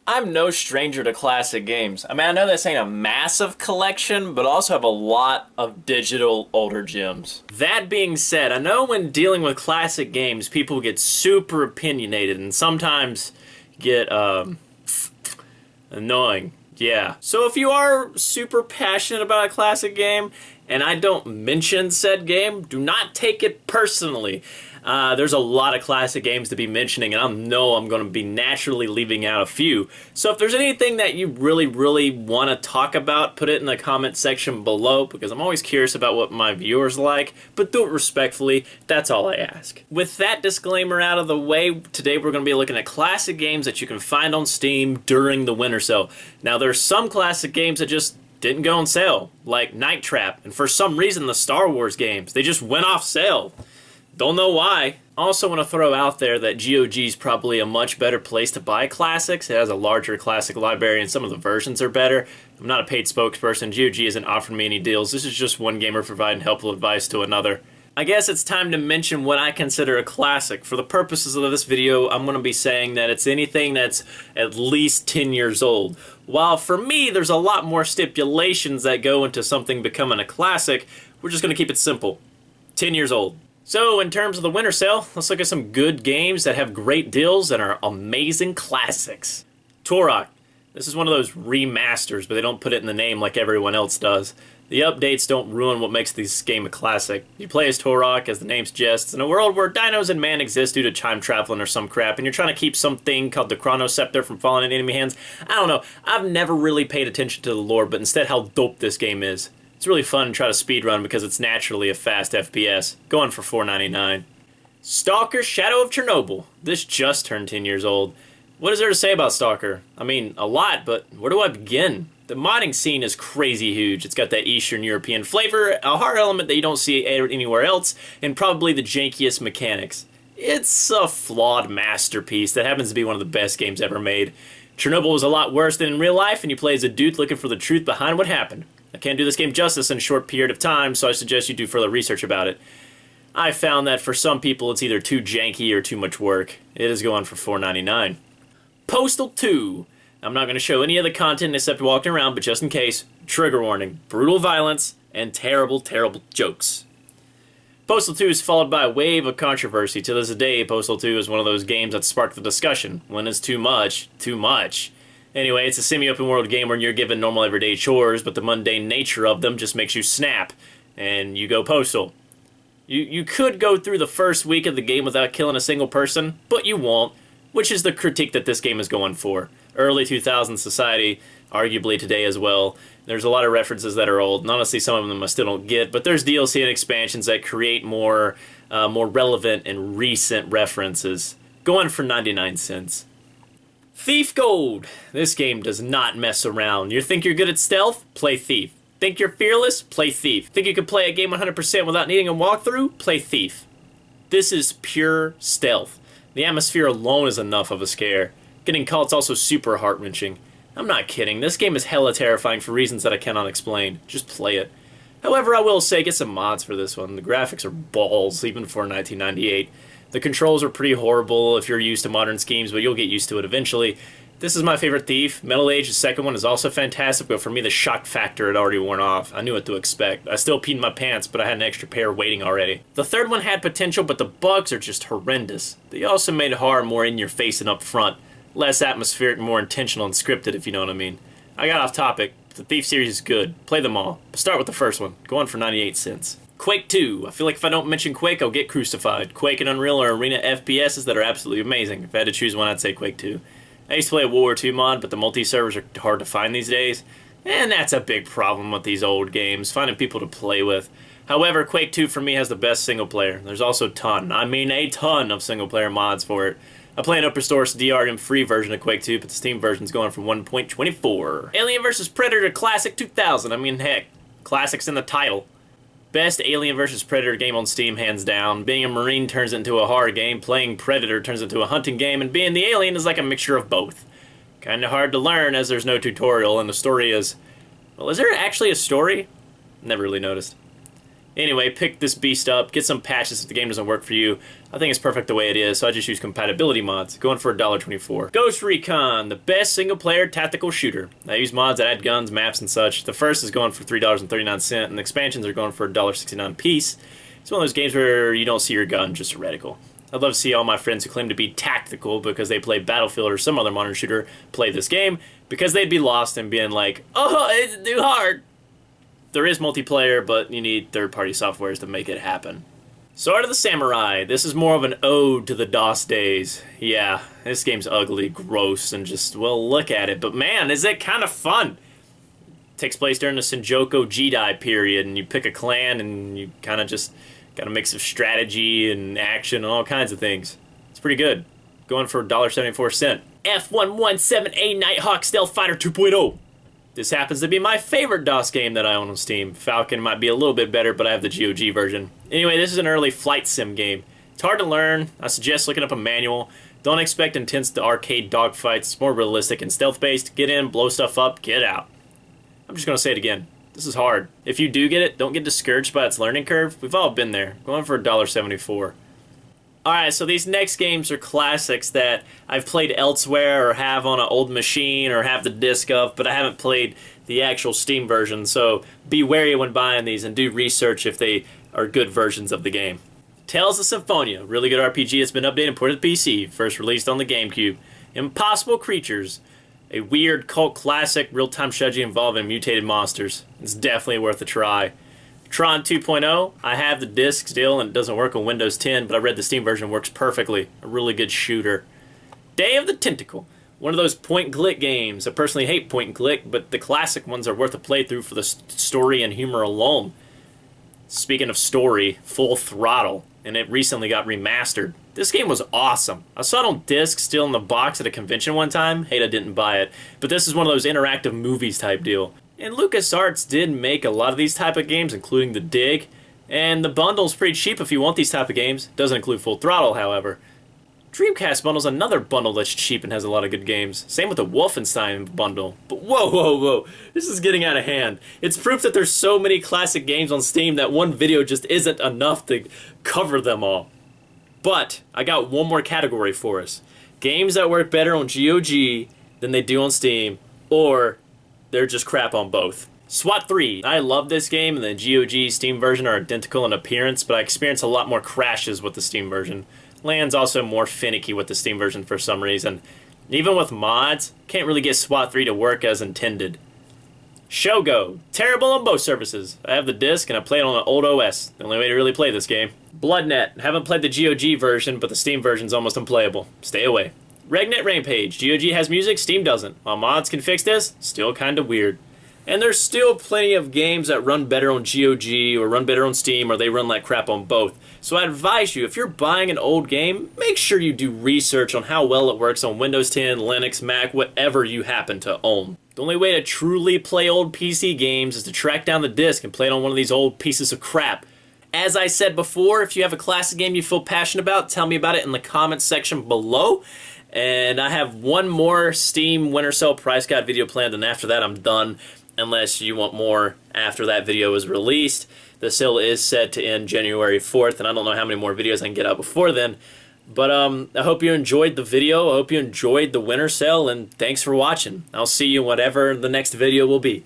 I'm no stranger to classic games. I mean, I know this ain't a massive collection, but I also have a lot of digital older gems. That being said, I know when dealing with classic games, people get super opinionated and sometimes get, annoying. Yeah. So if you are super passionate about a classic game, and I don't mention said game, do not take it personally. There's a lot of classic games to be mentioning, and I know I'm going to be naturally leaving out a few. So if there's anything that you really want to talk about, put it in the comment section below, because I'm always curious about what my viewers like, but do it respectfully. That's all I ask. With that disclaimer out of the way, today we're going to be looking at classic games that you can find on Steam during the winter sale. Now, there's some classic games that just didn't go on sale, like Night Trap, and for some reason the Star Wars games, they just went off sale. Don't know why. Also want to throw out there that GOG is probably a much better place to buy classics. It has a larger classic library and some of the versions are better. I'm not a paid spokesperson. GOG isn't offering me any deals. This is just one gamer providing helpful advice to another. I guess it's time to mention what I consider a classic. For the purposes of this video, I'm going to be saying that it's anything that's at least 10 years old. While for me, there's a lot more stipulations that go into something becoming a classic, we're just going to keep it simple. 10 years old. So, in terms of the winter sale, let's look at some good games that have great deals and are amazing classics. Turok. This is one of those remasters, but they don't put it in the name like everyone else does. The updates don't ruin what makes this game a classic. You play as Turok, as the name suggests, in a world where dinos and man exist due to time traveling or some crap, and you're trying to keep something called the Chronoscepter from falling in enemy hands. I don't know. I've never really paid attention to the lore, but instead how dope this game is. It's really fun to try to speedrun because it's naturally a fast FPS. Going for $4.99. Stalker Shadow of Chernobyl. This just turned 10 years old. What is there to say about Stalker? I mean, a lot, but where do I begin? The modding scene is crazy huge. It's got that Eastern European flavor, a horror element that you don't see anywhere else, and probably the jankiest mechanics. It's a flawed masterpiece that happens to be one of the best games ever made. Chernobyl was a lot worse than in real life, and you play as a dude looking for the truth behind what happened. I can't do this game justice in a short period of time, so I suggest you do further research about it. I found that for some people it's either too janky or too much work. It is going for $4.99. Postal 2. I'm not going to show any of the content except walking around, but just in case, trigger warning, brutal violence, and terrible jokes. Postal 2 is followed by a wave of controversy. To this day, Postal 2 is one of those games that sparked the discussion. When is too much? Too much. Anyway, it's a semi-open world game where you're given normal everyday chores, but the mundane nature of them just makes you snap, and you go postal. You could go through the first week of the game without killing a single person, but you won't, which is the critique that this game is going for. Early 2000s society, arguably today as well. There's a lot of references that are old, and honestly some of them I still don't get, but there's DLC and expansions that create more relevant and recent references. Going for 99 cents. Thief Gold. This game does not mess around. You think you're good at stealth? Play Thief. Think you're fearless? Play Thief. Think you can play a game 100% without needing a walkthrough? Play Thief. This is pure stealth. The atmosphere alone is enough of a scare. Getting caught's also super heart-wrenching. I'm not kidding. This game is hella terrifying for reasons that I cannot explain. Just play it. However, I will say get some mods for this one. The graphics are balls, even for 1998. The controls are pretty horrible if you're used to modern schemes, but you'll get used to it eventually. This is my favorite Thief. Metal Age, the second one, is also fantastic, but for me the shock factor had already worn off. I knew what to expect. I still peed my pants, but I had an extra pair waiting already. The third one had potential, but the bugs are just horrendous. They also made horror more in your face and up front. Less atmospheric, more intentional and scripted, if you know what I mean. I got off topic. The Thief series is good. Play them all. But start with the first one. Going for 98 cents. Quake 2. I feel like if I don't mention Quake, I'll get crucified. Quake and Unreal are arena FPSs that are absolutely amazing. If I had to choose one, I'd say Quake 2. I used to play a World War II mod, but the multi-servers are hard to find these days. And that's a big problem with these old games, finding people to play with. However, Quake 2 for me has the best single player. There's also a ton of single player mods for it. I play an open source DRM free version of Quake 2, but the Steam version's going for 1.24. Alien vs. Predator Classic 2000. I mean, heck, classic's in the title. Best Alien vs. Predator game on Steam, hands down. Being a Marine turns into a horror game, playing Predator turns into a hunting game, and being the alien is like a mixture of both. Kinda hard to learn as there's no tutorial, and the story is... Well, is there actually a story? Never really noticed. Anyway, pick this beast up, get some patches if the game doesn't work for you. I think it's perfect the way it is, so I just use compatibility mods. Going for $1.24. Ghost Recon, the best single-player tactical shooter. I use mods that add guns, maps, and such. The first is going for $3.39, and the expansions are going for $1.69 a piece. It's one of those games where you don't see your gun, just a reticle. I'd love to see all my friends who claim to be tactical because they play Battlefield or some other modern shooter play this game, because they'd be lost and being like, oh, it's too hard. There is multiplayer, but you need third-party softwares to make it happen. Sword of the Samurai. This is more of an ode to the DOS days. Yeah, this game's ugly, gross, and just, well, look at it. But man, is it kind of fun. It takes place during the Sengoku Jidai period, and you pick a clan, and you kind of just got a mix of strategy and action and all kinds of things. It's pretty good. Going for $1.74. F117A Nighthawk Stealth Fighter 2.0. This happens to be my favorite DOS game that I own on Steam. Falcon might be a little bit better, but I have the GOG version. Anyway, this is an early flight sim game. It's hard to learn. I suggest looking up a manual. Don't expect intense arcade dogfights. It's more realistic and stealth-based. Get in, blow stuff up, get out. I'm just going to say it again. This is hard. If you do get it, don't get discouraged by its learning curve. We've all been there. Going for $1.74. Alright, so these next games are classics that I've played elsewhere or have on an old machine or have the disc of, but I haven't played the actual Steam version, so be wary when buying these and do research if they are good versions of the game. Tales of Symphonia, really good RPG. It's been updated and ported to PC, first released on the GameCube. Impossible Creatures, a weird cult classic real-time strategy involving mutated monsters. It's definitely worth a try. Tron 2.0, I have the disc still and it doesn't work on Windows 10, but I read the Steam version works perfectly. A really good shooter. Day of the Tentacle, one of those point-and-click games. I personally hate point-and-click, but the classic ones are worth a playthrough for the story and humor alone. Speaking of story, Full Throttle, and it recently got remastered. This game was awesome. I saw it on disc still in the box at a convention one time. Hate I didn't buy it, but this is one of those interactive movies type deal. And LucasArts did make a lot of these type of games, including The Dig, and the bundle's pretty cheap if you want these type of games. Doesn't include Full Throttle, however. Dreamcast bundle's another bundle that's cheap and has a lot of good games. Same with the Wolfenstein bundle. But whoa, this is getting out of hand. It's proof that there's so many classic games on Steam that one video just isn't enough to cover them all. But I got one more category for us. Games that work better on GOG than they do on Steam, or they're just crap on both. SWAT 3. I love this game, and the GOG Steam version are identical in appearance, but I experience a lot more crashes with the Steam version. Land's also more finicky with the Steam version for some reason. Even with mods, can't really get SWAT 3 to work as intended. Shogo. Terrible on both services. I have the disc, and I play it on an old OS. The only way to really play this game. BloodNet. Haven't played the GOG version, but the Steam version's almost unplayable. Stay away. Regnet Rampage. GOG has music, Steam doesn't. While mods can fix this, still kinda weird. And there's still plenty of games that run better on GOG or run better on Steam, or they run like crap on both. So I advise you, if you're buying an old game, make sure you do research on how well it works on Windows 10, Linux, Mac, whatever you happen to own. The only way to truly play old PC games is to track down the disc and play it on one of these old pieces of crap. As I said before, if you have a classic game you feel passionate about, tell me about it in the comments section below. And I have one more Steam Winter Sale price guide video planned, and after that I'm done, unless you want more after that video is released. The sale is set to end January 4th, and I don't know how many more videos I can get out before then. But I hope you enjoyed the video. I hope you enjoyed the winter sale, and thanks for watching. I'll see you whatever the next video will be.